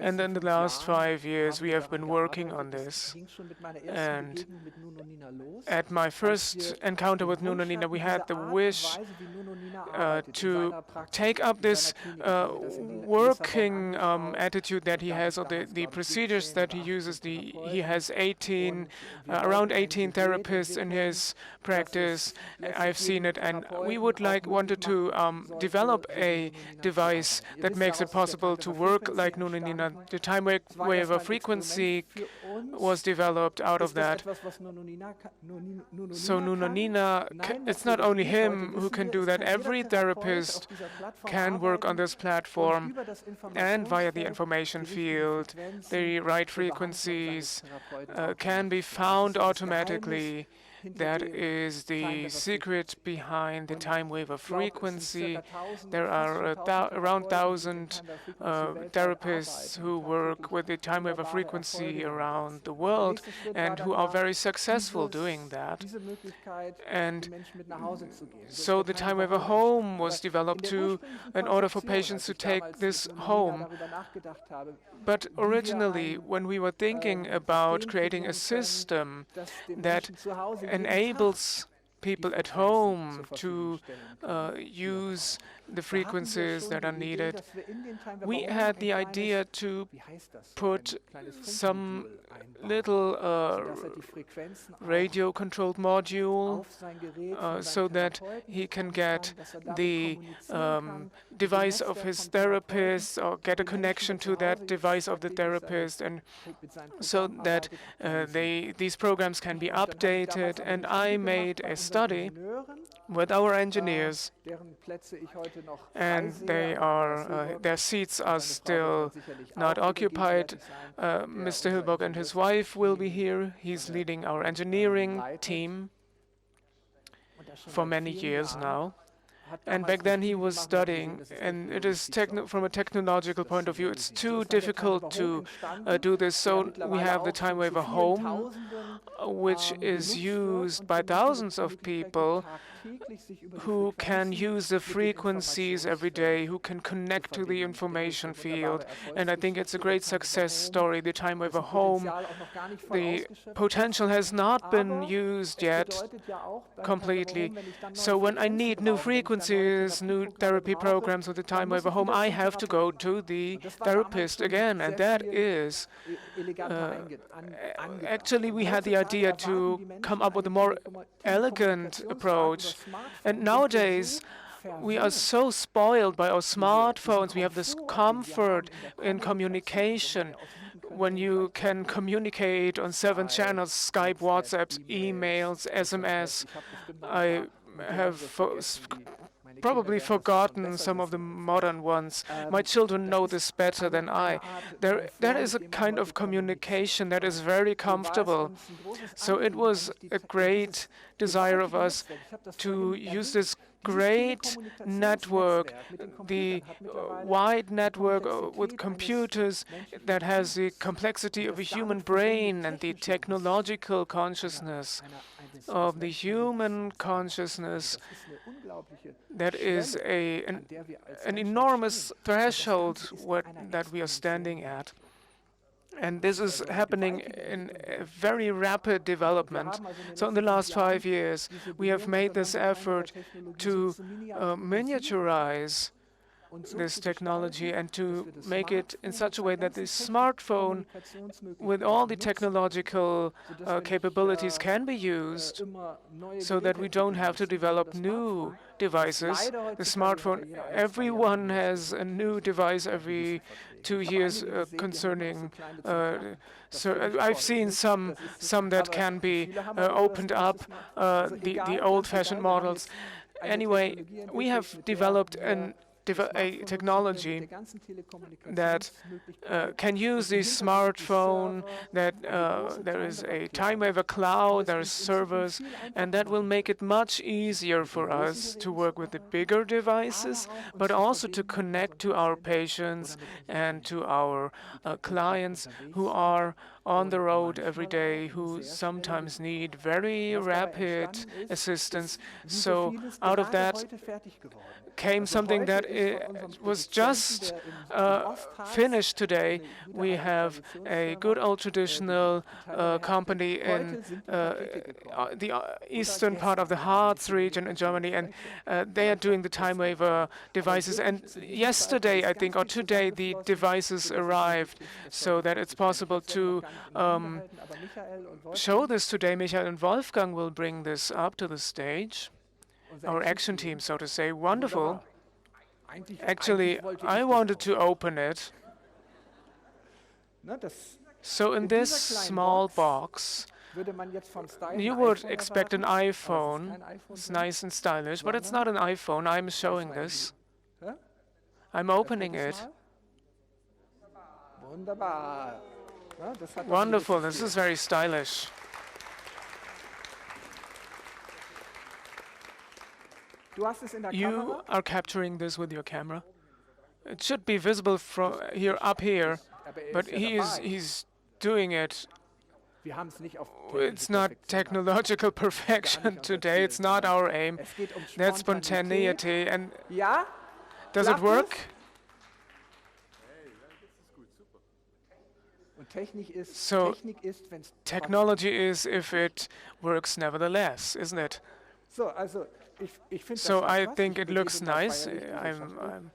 And in the last 5 years, we have been working on this. And at my first encounter with Nuno Nina, we had the wish to take up this working attitude that he has, or the procedures that he uses. He has around 18 therapists in his practice. I've seen it, and we wanted to develop a device that makes it possible to work like Nuno Nina. The TimeWaver frequency was developed out of that. So Nuno Nina, it's not only him who can do that. Every therapist can work on this platform, and via the information field, the right frequencies can be found automatically. That is the secret behind the TimeWaver frequency. There are around 1,000 therapists who work with the TimeWaver frequency around the world and who are very successful doing that. And so the TimeWaver Home was developed in order for patients to take this home. But originally, when we were thinking about creating a system that enables people at home to use the frequencies that are needed, we had the idea to put some little radio-controlled module so that he can get the device of his therapist or get a connection to that device of the therapist, and so that these programs can be updated. And I made a study with our engineers, and their seats are still not occupied. Mr. Hilberg and his wife will be here. He's leading our engineering team for many years now. And back then he was studying, and it is from a technological point of view, it's too difficult to do this. So we have the TimeWaver Home, which is used by thousands of people who can use the frequencies every day, who can connect to the information field. And I think it's a great success story, the TimeWaver Home. The potential has not been used yet completely. So when I need new frequencies, new therapy programs with the TimeWaver Home, I have to go to the therapist again. And that is, actually, we had the idea to come up with a more elegant approach. And nowadays, we are so spoiled by our smartphones. We have this comfort in communication when you can communicate on 7 channels: Skype, WhatsApp, emails, SMS. I have probably forgotten some of the modern ones. My children know this better than I. There is a kind of communication that is very comfortable. So it was a great desire of us to use this great network, the wide network with computers that has the complexity of a human brain and the technological consciousness of the human consciousness. That is an enormous threshold that we are standing at. And this is happening in a very rapid development. So in the last 5 years, we have made this effort to miniaturize this technology and to make it in such a way that the smartphone, with all the technological capabilities, can be used, so that we don't have to develop new devices. The smartphone, everyone has a new device every 2 years concerning. So I've seen some that can be opened up, the old-fashioned models. Anyway, we have developed a technology that can use the smartphone, that there is a TimeWaver cloud, there are servers, and that will make it much easier for us to work with the bigger devices, but also to connect to our patients and to our clients who are on the road every day who sometimes need very rapid assistance. So out of that came something that was just finished today. We have a good old traditional company in the eastern part of the Harz region in Germany, and they are doing the TimeWaver devices. And yesterday, I think, or today, the devices arrived, so that it's possible to show this today. Michael and Wolfgang will bring this up to the stage. Our action team, so to say. Wonderful. Actually, I wanted to open it. So in this small box, you would expect an iPhone. It's nice and stylish, but it's not an iPhone. I'm showing this. I'm opening it. Wonderful. This is very stylish. You are capturing this with your camera. It should be visible from here up here, but he's doing it. It's not technological perfection today. It's not our aim. That's spontaneity. And does it work? So technology is if it works nevertheless, isn't it? So I think it looks nice. I'm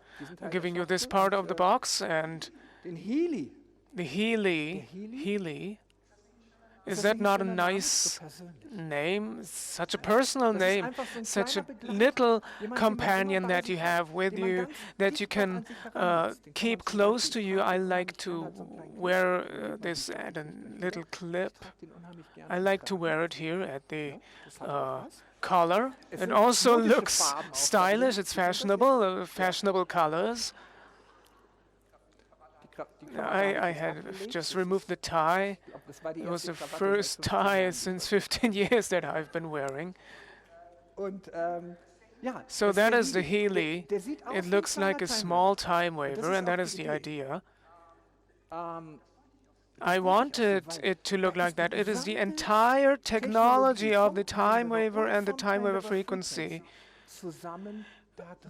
giving you this part of the box, and the Healy. Is that not a nice name? Such a personal name, such a little companion that you have with you, that you can keep close to you. I like to wear this at a little clip. I like to wear it here at the collar. It also looks stylish. It's fashionable, fashionable colors. I had just removed the tie. It was the first tie since 15 years that I've been wearing. So that is the Healy. It looks like a small TimeWaver, and that is the idea. I wanted it to look like that. It is the entire technology of the TimeWaver and the TimeWaver frequency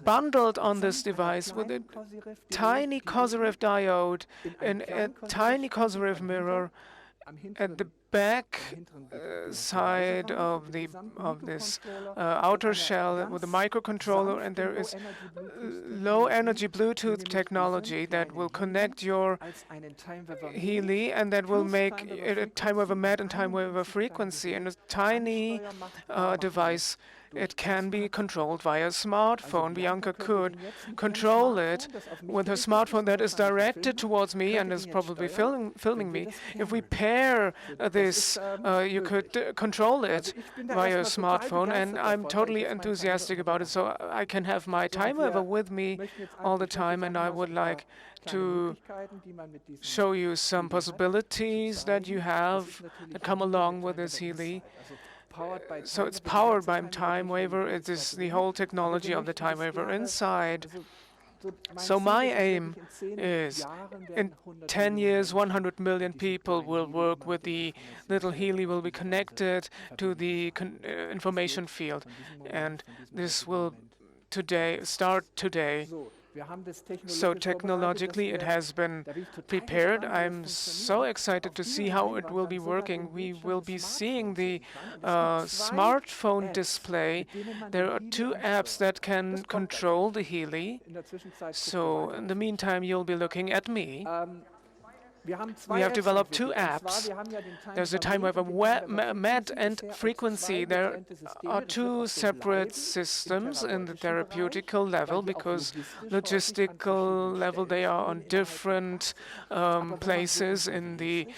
bundled on this device with a tiny Kozyrev diode and a tiny Kozyrev mirror at the back side of this outer shell with a microcontroller, and there is low energy Bluetooth technology that will connect your Healy, and that will make it a TimeWaver MET and TimeWaver frequency, and a tiny device. It can be controlled via smartphone. Bianca could control it with her smartphone that is directed towards me and is probably filming me. If we pair this, you could control it via smartphone, and I'm totally enthusiastic about it. So I can have my TimeWaver with me all the time, and I would like to show you some possibilities that you have that come along with this Healy. So it's powered by TimeWaver. It is the whole technology of the TimeWaver inside. So my aim is, in 10 years, 100 million people will work with the little Healy, will be connected to the information field. And this will start today. So technologically, it has been prepared. I'm so excited to see how it will be working. We will be seeing the smartphone display. There are two apps that can control the Healy. So in the meantime, you'll be looking at me. We have developed two apps. There's a TimeWaver MET and frequency. There are two separate systems in the therapeutical level, because logistical level they are on different places in the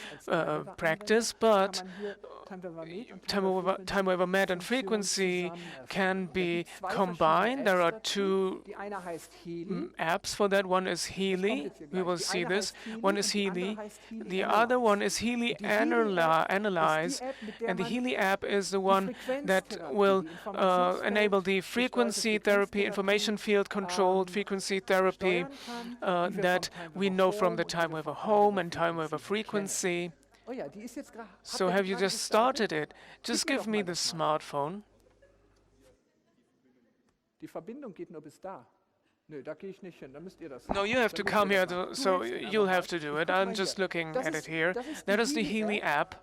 practice, but TimeWaver MET and frequency can be combined. There are two apps for that. One is Healy. We will see this. One is Healy. The other one is Healy Analyze. And the Healy app is the one that will enable the frequency therapy, information field controlled frequency therapy that we know from the TimeWaver Home and TimeWaver Frequency. So have you just started it? Just give me the smartphone. No, you have to come here, so you'll have to do it. I'm just looking at it here. That is the Healy app.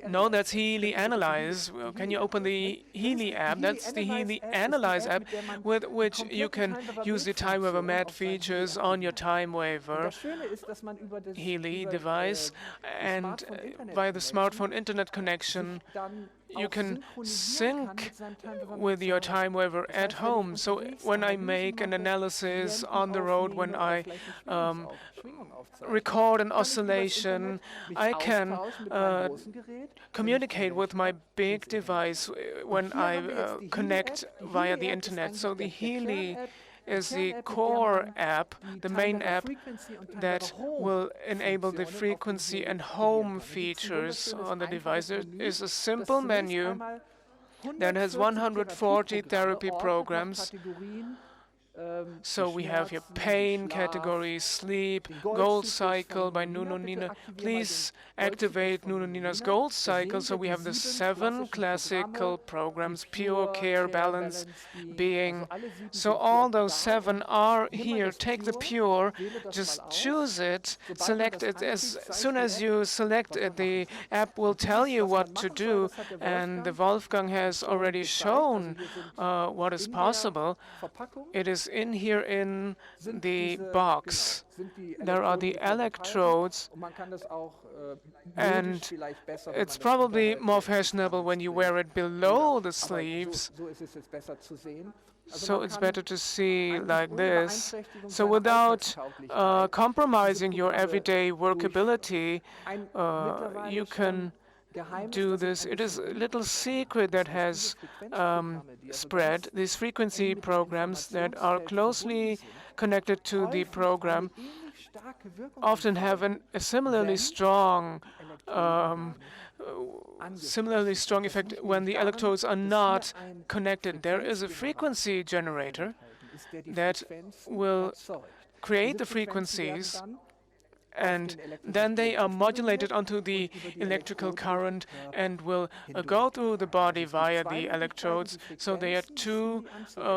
No, that's Healy Analyze. Well, can you open the Healy app? That's the Healy Analyze app with which you can use the TimeWaver Mat features on your TimeWaver Healy device. And via the smartphone internet connection, you can sync with your TimeWaver at home. So when I make an analysis on the road, when I record an oscillation, I can communicate with my big device when I connect via the internet. So the Healy is the core app, the main app that will enable the frequency and home features on the device. There is a simple menu that has 140 therapy programs. So we have here pain category, sleep, gold cycle by Nuno Nina. Please activate Nuno Nina's gold cycle. So we have the 7 classical programs, pure, care, balance, being. So all those 7 are here. Take the pure, just choose it, select it. As soon as you select it, the app will tell you what to do. And the Wolfgang has already shown what is possible. It is in here in the box. There are the electrodes, and it's probably more fashionable when you wear it below the sleeves. So it's better to see like this. So without compromising your everyday workability, you can do this. It is a little secret that has spread. These frequency programs that are closely connected to the program often have a similarly strong effect when the electrodes are not connected. There is a frequency generator that will create the frequencies, and then they are modulated onto the electrical current and will go through the body via the electrodes. So there are 2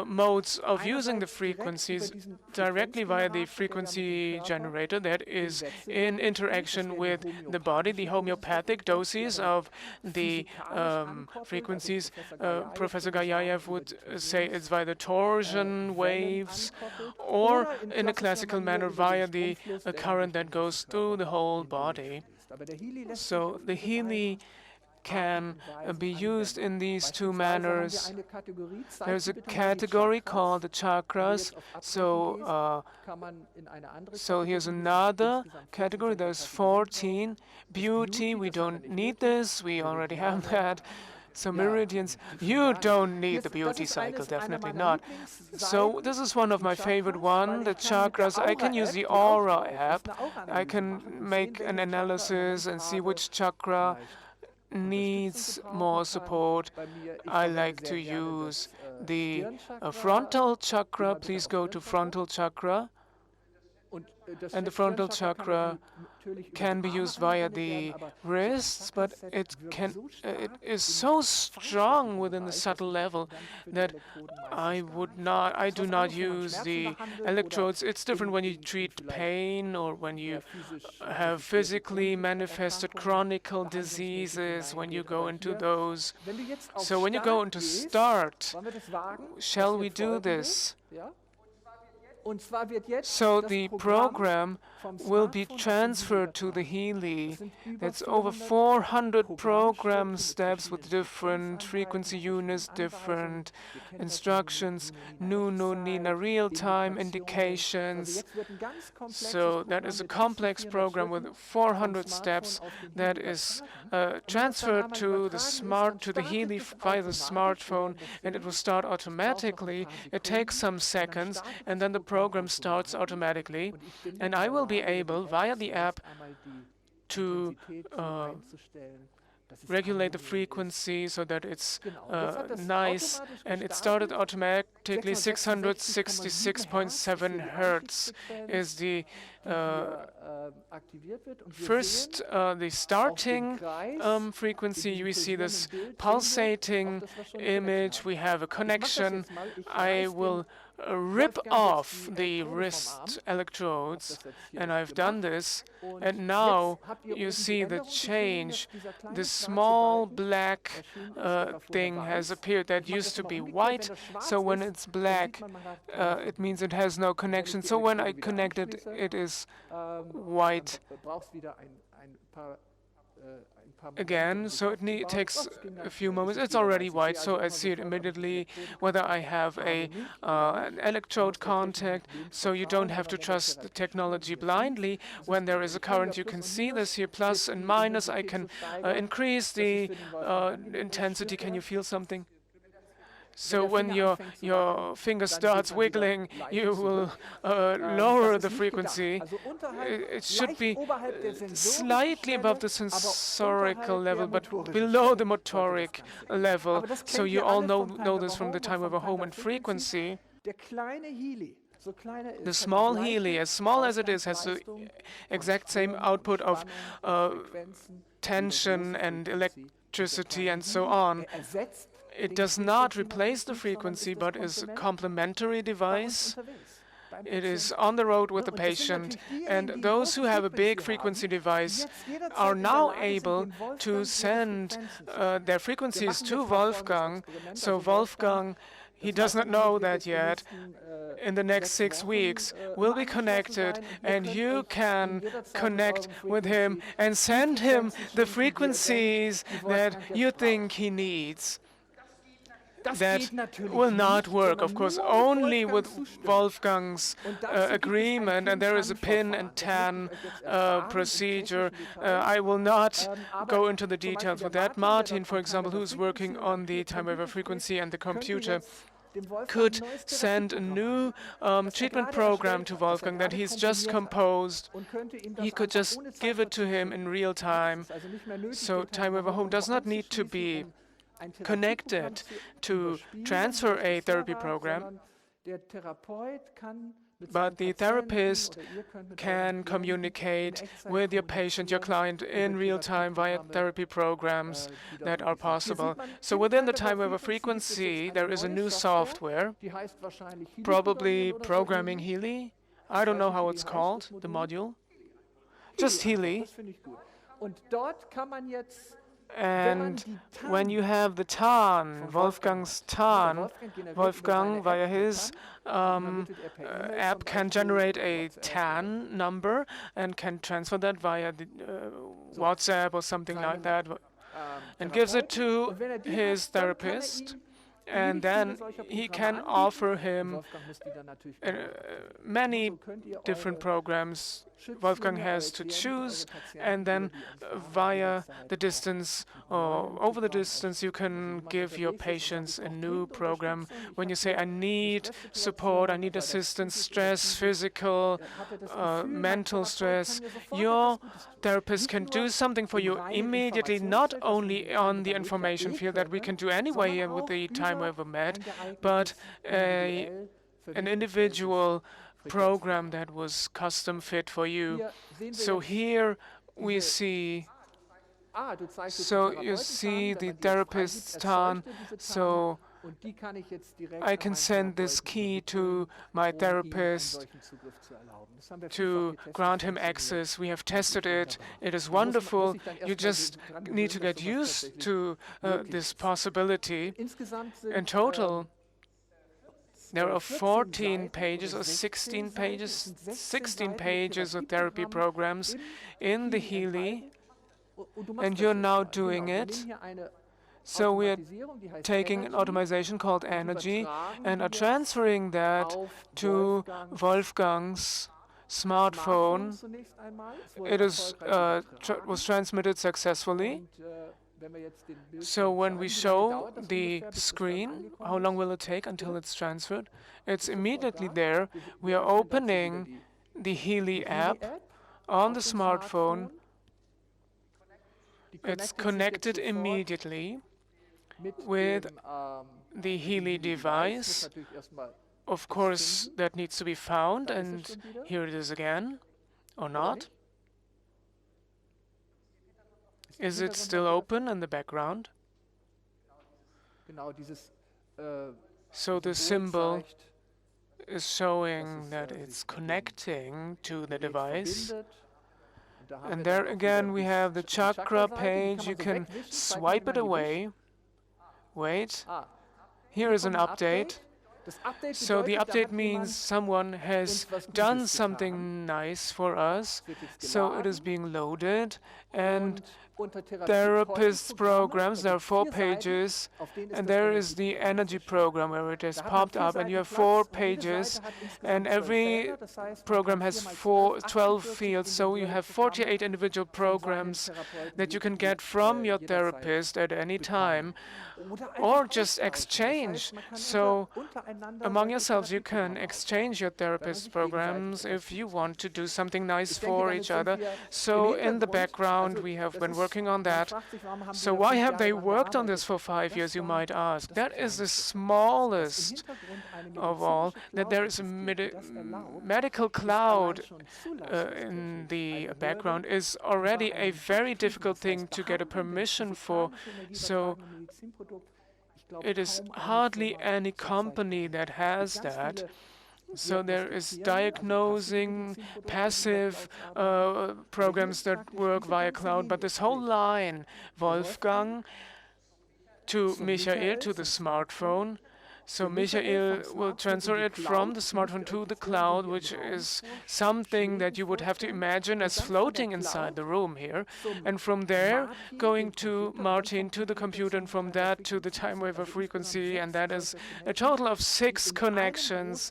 modes of using the frequencies: directly via the frequency generator that is in interaction with the body, the homeopathic doses of the frequencies. Professor Gayayev would say it's via the torsion waves, or in a classical manner via the current that goes through the whole body. So the Healy can be used in these 2 manners. There's a category called the chakras. So here's another category. There's 14. Beauty, we don't need this. We already have that. So meridians, you don't need the beauty cycle, definitely not. So this is one of my favorite ones, the chakras. I can use the Aura app. I can make an analysis and see which chakra needs more support. I like to use the frontal chakra. Please go to frontal chakra. And the frontal chakra can be used via the wrists, but it is so strong within the subtle level that I do not use the electrodes. It's different when you treat pain or when you have physically manifested chronic diseases, when you go into those. So when you go into start, shall we do this? So the program will be transferred to the Healy. That's over 400 program steps with different frequency units, different instructions, Nuno Nina real-time indications. So that is a complex program with 400 steps that is transferred to the Healy via the smartphone, and it will start automatically. It takes some seconds, and then the program starts automatically, and I will be able, via the app, to regulate the frequency so that it's nice, and it started automatically. 666.7 hertz is the first, the starting frequency. We see this pulsating image. We have a connection. I will rip off the wrist electrodes, and I've done this, and now you see the change. The small black thing has appeared that used to be white, so when it's black, it means it has no connection. So when I connect it, it is white again, so it takes a few moments. It's already white, so I see it immediately whether I have an electrode contact, so you don't have to trust the technology blindly. When there is a current, you can see this here, plus and minus. I can increase the intensity. Can you feel something? So when your finger starts wiggling, you will lower the frequency. It should be slightly above the sensorical level, but below the motoric level. So you all know this from the TimeWaver Home and Frequency. The small Healy, as small as it is, has the exact same output of tension and electricity and so on. It does not replace the frequency, but is a complementary device. It is on the road with the patient, and those who have a big frequency device are now able to send their frequencies to Wolfgang. So Wolfgang, he does not know that yet, in the next 6 weeks will be connected, and you can connect with him and send him the frequencies that you think he needs. That will not work, of course, only with Wolfgang's agreement, and there is a pin and tan procedure. I will not go into the details with that. Martin, for example, who's working on the TimeWaver frequency and the computer, could send a new treatment program to Wolfgang that he's just composed. He could just give it to him in real time. So TimeWaver Home does not need to be connected to transfer a therapy program, but the therapist can communicate with your patient, your client, in real time via therapy programs that are possible. So within the TimeWaver frequency, there is a new software, probably Programming Healy. I don't know how it's called, the module. Just Healy. And when you have the TAN, Wolfgang's TAN, Wolfgang, via his app, can generate a TAN number and can transfer that via the, WhatsApp or something like that, and gives it to his therapist. And then he can offer him many different programs Wolfgang has to choose, and then via the distance or over the distance you can give your patients a new program. When you say, I need support, I need assistance, stress, physical, mental stress, your therapist can do something for you immediately, not only on the information field that we can do anyway with the TimeWaver Med, but an individual program that was custom fit for you. So here we see, so you see the therapist's TAN. So I can send this key to my therapist to grant him access. We have tested it. It is wonderful. You just need to get used to this possibility. In total, there are 14 pages or 16 pages, 16 pages of therapy programs in the Healy, and you're now doing it. So we are taking an automation called Energy and are transferring that to Wolfgang's smartphone. It is was transmitted successfully. So when we show the screen, how long will it take until it's transferred? It's immediately there. We are opening the Healy app on the smartphone, It's connected immediately with the Healy device. Of course, that needs to be found, and here it is again, or not. Is it still open in the background? So the symbol is showing that it's connecting to the device. And there again we have the chakra page. You can swipe it away. Wait, here is an update. So the update means someone has done something nice for us. So it is being loaded, and therapist programs, there are 4 pages, and there is the energy program where it has popped up, and you have 4 pages, and every program has 12 fields, so you have 48 individual programs that you can get from your therapist at any time, or just exchange. So among yourselves you can exchange your therapist programs if you want to do something nice for each other. So in the background we have been working on that. So why have they worked on this for 5 years, you might ask? That is the smallest of all, that there is a medical cloud in the background is already a very difficult thing to get a permission for. So it is hardly any company that has that. So there is diagnosing passive programs that work via cloud, but this whole line, Wolfgang to Michael to the smartphone. So Michael will transfer it from the smartphone to the cloud, which is something that you would have to imagine as floating inside the room here. And from there, going to Martin to the computer, and from that to the TimeWaver frequency. And that is a total of 6 connections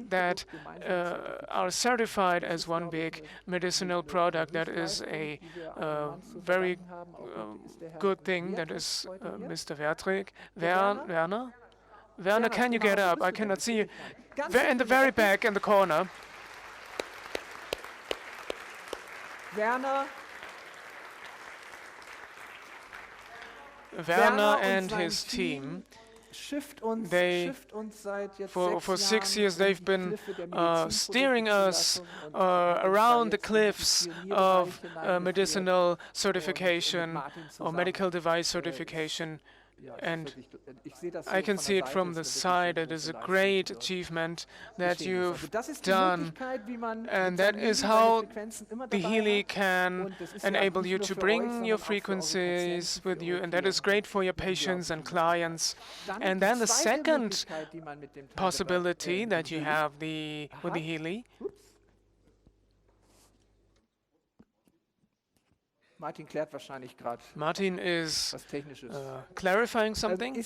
that are certified as one big medicinal product. That is a very good thing. That is Mr. Werner? Werner, can you get up? I cannot see you. In the very back, in the corner. Werner and his team, for 6 years they've been steering us around the cliffs of medicinal certification or medical device certification. And I can see it from the side. It is a great achievement that you've done, and that is how the Healy can enable you to bring your frequencies with you, and that is great for your patients and clients. And then the second possibility that you have with the Healy, Martin is clarifying something.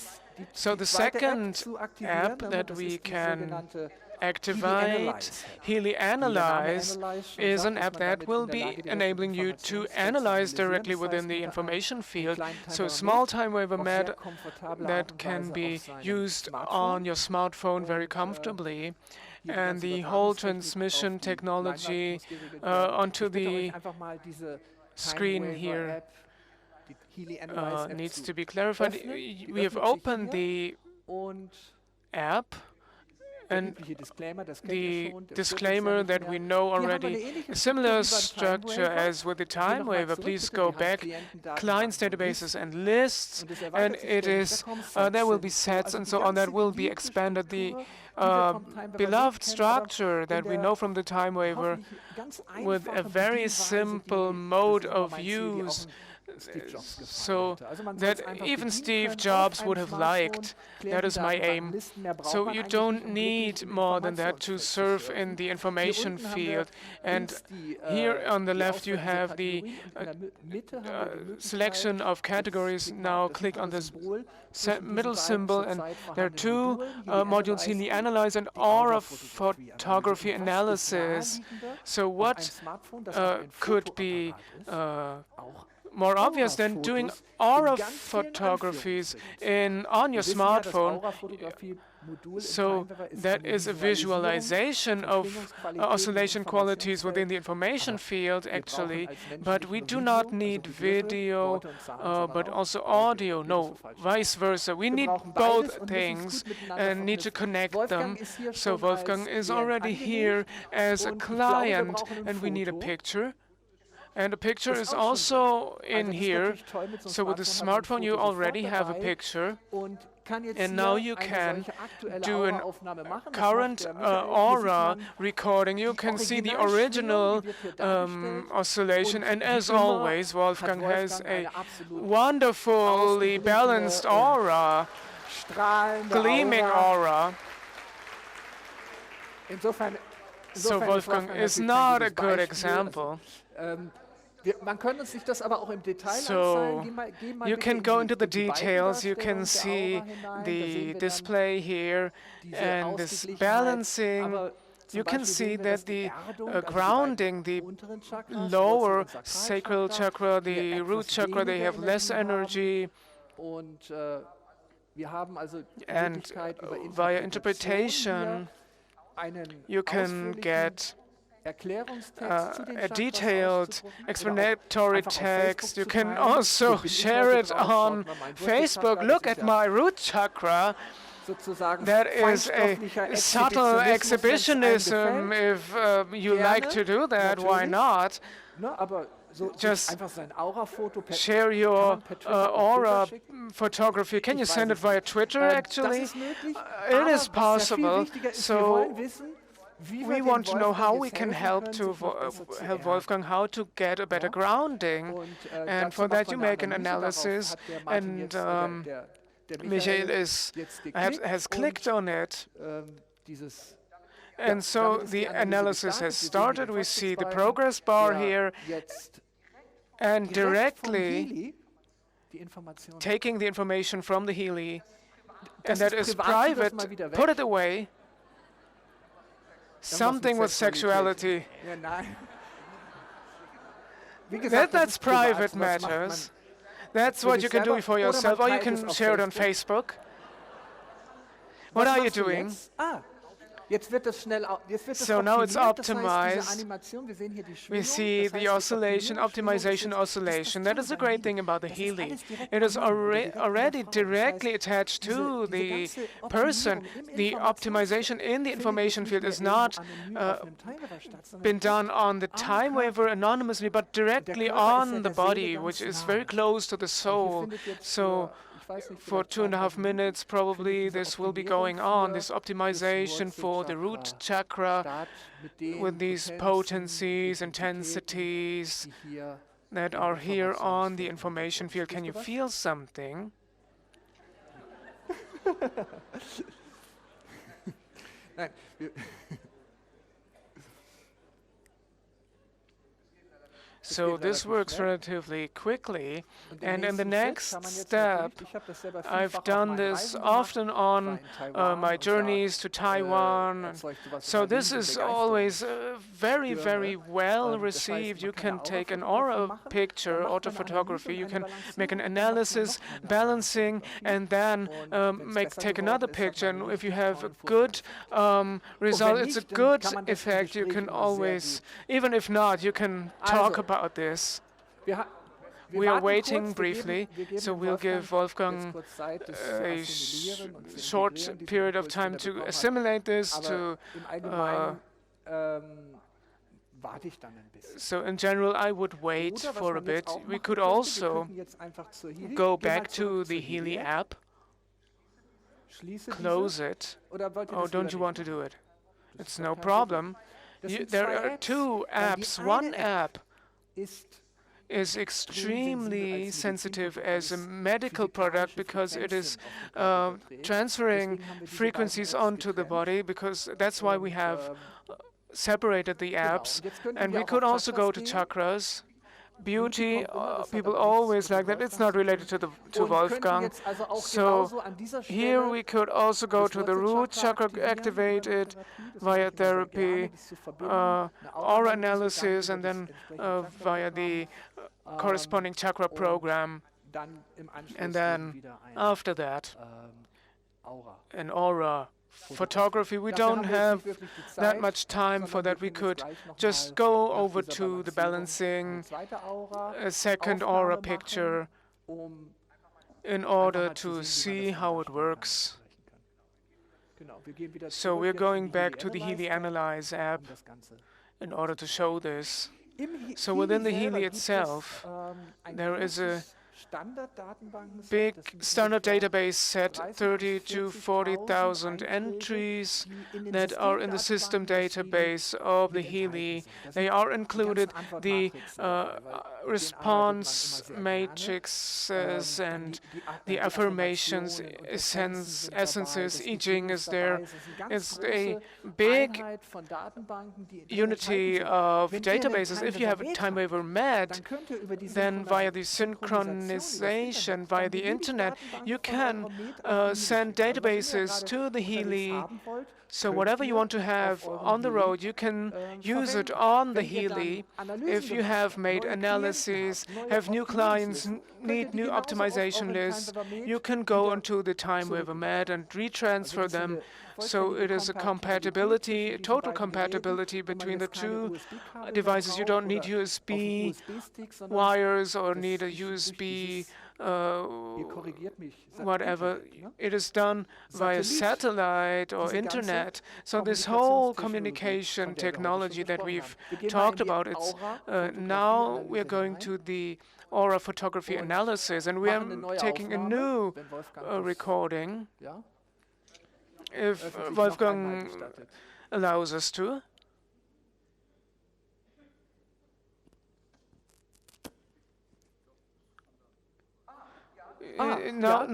So the second app that we can activate, Healy Analyze, is an app that will be enabling you to analyze directly within the information field. So a small TimeWaver mat that can be used on your smartphone very comfortably. And the whole transmission technology onto the screen here needs to be clarified. We have opened the app, and the disclaimer that we know already, a similar structure as with the TimeWaver. Please go back, clients, databases, and lists, and it is there will be sets and so on that will be expanded. The beloved structure that we know from the TimeWaver with a very simple mode of use, so that even Steve Jobs would have liked. That is my aim. So you don't need more than that to surf in the information field. And here on the left you have the selection of categories. Now click on this middle symbol, and there are 2 modules, Healy Analyze and Aura Photography Analysis. So what could be more obvious than doing aura photographies on your smartphone? So that is a visualization of oscillation qualities within the information field, actually, but we do not need video, but also audio. No, vice versa. We need both things and need to connect them. So Wolfgang is already here as a client, and we need a picture. And a picture is also in here. So with the smartphone, you already have a picture. And now you can do a current aura recording. You can see the original oscillation. And as always, Wolfgang has a wonderfully balanced aura, gleaming aura. So Wolfgang is not a good example. So you can go into the details, you can see the display here and this balancing. You can see that the grounding, the lower sacral chakra, the root chakra, they have less energy. And via interpretation, you can get a detailed explanatory text. You can also share it on Facebook. Look at my root chakra. That is a subtle exhibitionism. If you like to do that, why not? Just share your aura photography. Can you send it via Twitter, actually? It is possible. So we want to know how we can help help Wolfgang how to get a better grounding, and for that you make an analysis, and Michael has clicked on it, and so the analysis has started. We see the progress bar here, and directly taking the information from the Healy, and that is private, put it away. Something with sexuality. That's private matters. That's what you can do for yourself, or you can share it on Facebook. What are you doing? So now it's optimized. We see the oscillation, optimization oscillation. That is the great thing about the Healy. It is already directly attached to the person. The optimization in the information field is not been done on the TimeWaver anonymously, but directly on the body, which is very close to the soul. So for 2.5 minutes, probably, this will be going on, this optimization for the root chakra with these potencies, intensities that are here on the information field. Can you feel something? So this works relatively quickly, and in the next step, I've done this often on my journeys to Taiwan. So this is always very, very well received. You can take an aura picture, autophotography, you can make an analysis, balancing, and then take another picture. And if you have a good result, it's a good effect. You can always, even if not, you can talk about this. We are waiting briefly, so we'll give Wolfgang a short period of time to assimilate this. So in general, I would wait for a bit. We could also go back to the Healy app, close it. Oh, don't you want to do it? It's no problem. There are two apps. One app is extremely sensitive as a medical product because it is transferring frequencies onto the body, because that's why we have separated the apps. And we could also go to chakras. Beauty, people always like that. It's not related to Wolfgang. So here we could also go to the root chakra, activate it via therapy, aura analysis, and then via the corresponding chakra program. And then after that, an aura photography. We don't have that much time for that. We could just go over to the balancing, a second aura picture, in order to see how it works. So we're going back to the Healy Analyze app in order to show this. So within the Healy itself, there is a big standard database set, 30 to 40,000 entries that are in the system database of the Healy. They are included the response matrices and the affirmations, essences, I Ching is there. It's a big unity of databases. If you have a TimeWaver Med, then via the synchronization via the internet, you can send databases to the Healy. So whatever you want to have on the road, you can use it on the Healy. If you have made analyses, have new clients, need new optimization lists, you can go into the TimeWaver Med and retransfer them. So it is a compatibility, total compatibility between the two devices. You don't need USB wires or need a USB whatever. It is done via satellite or internet. So this whole communication technology that we've talked about, it's now we're going to the aura photography analysis, and we are taking a new recording, if Wolfgang allows us to. Now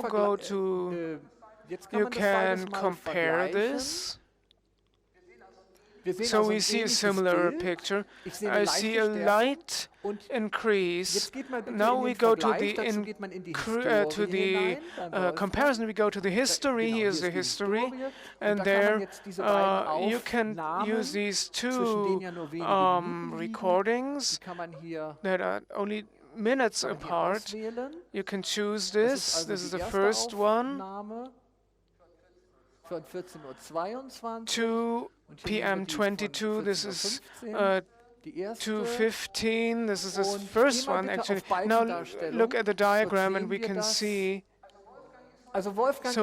go to, you can compare this. So we see a similar picture. I see a light increase. Now we go to the comparison. We go to the history. Here's the history, and there you can use these two recordings that are only minutes apart. You can choose this. This is the first one. 2 p.m. 22. This is 2:15. This is the first one, actually. Now look at the diagram, and we can see. So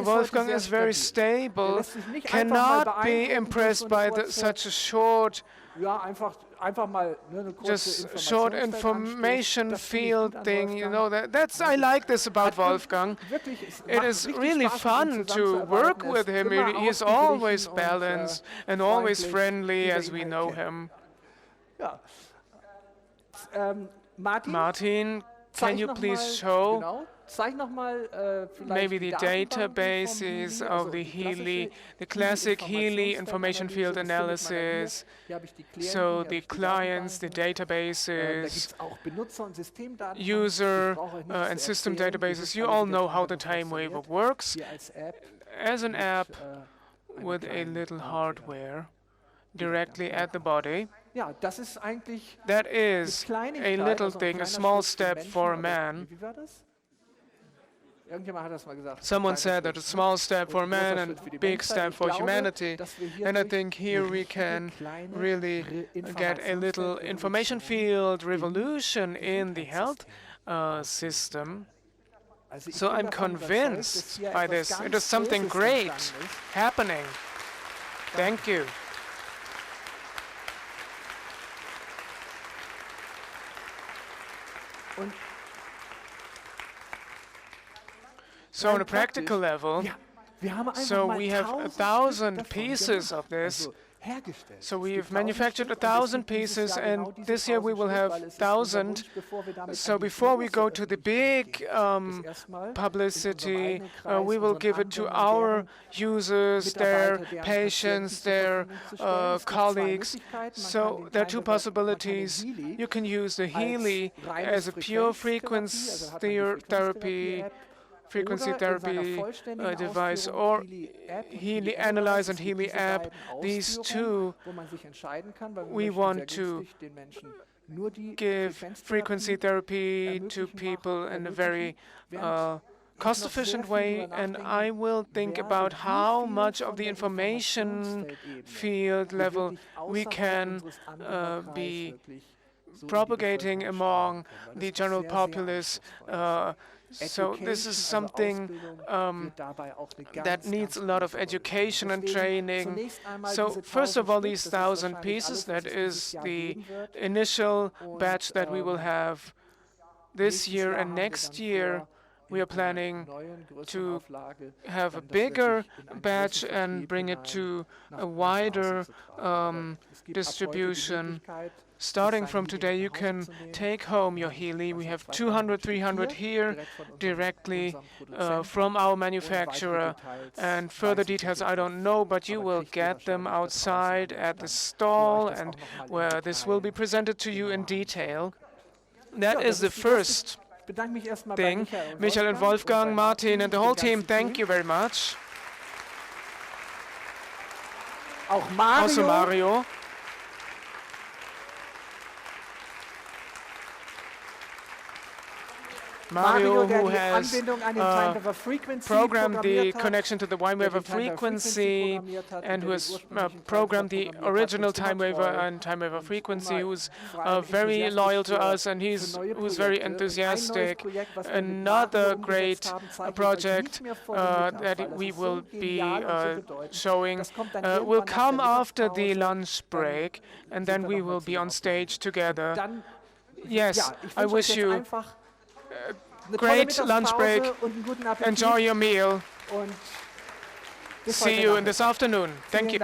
Wolfgang is very stable, cannot be impressed by such a short, just short information field thing, you know. I like this about Wolfgang. It is really fun to work with him. He is always balanced and always friendly, as we know him. Martin, can you please show maybe the databases of the Healy, the classic Healy information field analysis? So the clients, the databases, user and system databases. You all know how the TimeWaver works as an app with a little hardware directly at the body. That is a little thing, a small step for a man. Someone said that a small step for man and a big step for humanity. And I think here we can really get a little information field revolution in the health system. So I'm convinced by this. It is something great happening. Thank you. So on a practical level, so we have 1,000 pieces of this. So we've manufactured 1,000 pieces, and this year we will have 1,000. So before we go to the big publicity, we will give it to our users, their patients, their colleagues. So there are two possibilities. You can use the Healy as a pure frequency therapy device, or Healy Analyze and Healy app. These two, we want to give frequency therapy to people in a very cost-efficient way, and I will think about how much of the information field level we can be propagating among the general populace. So this is something that needs a lot of education and training. So first of all, these 1,000 pieces, that is the initial batch that we will have this year, and next year we are planning to have a bigger batch and bring it to a wider distribution. Starting from today, you can take home your Healy. We have 200, 300 here directly from our manufacturer. And further details I don't know, but you will get them outside at the stall and where this will be presented to you in detail. That is the first thing. Michael and Wolfgang, Martin, and the whole team, thank you very much. Also Mario. Mario, who has programmed the connection to the TimeWaver frequency and who has programmed the original TimeWaver and TimeWaver frequency, who's very loyal to us and who's very enthusiastic. Another great project that we will be showing will come after the lunch break, and then we will be on stage together. Yes, I wish you great lunch break. Enjoy your meal. See you in this afternoon. Thank you.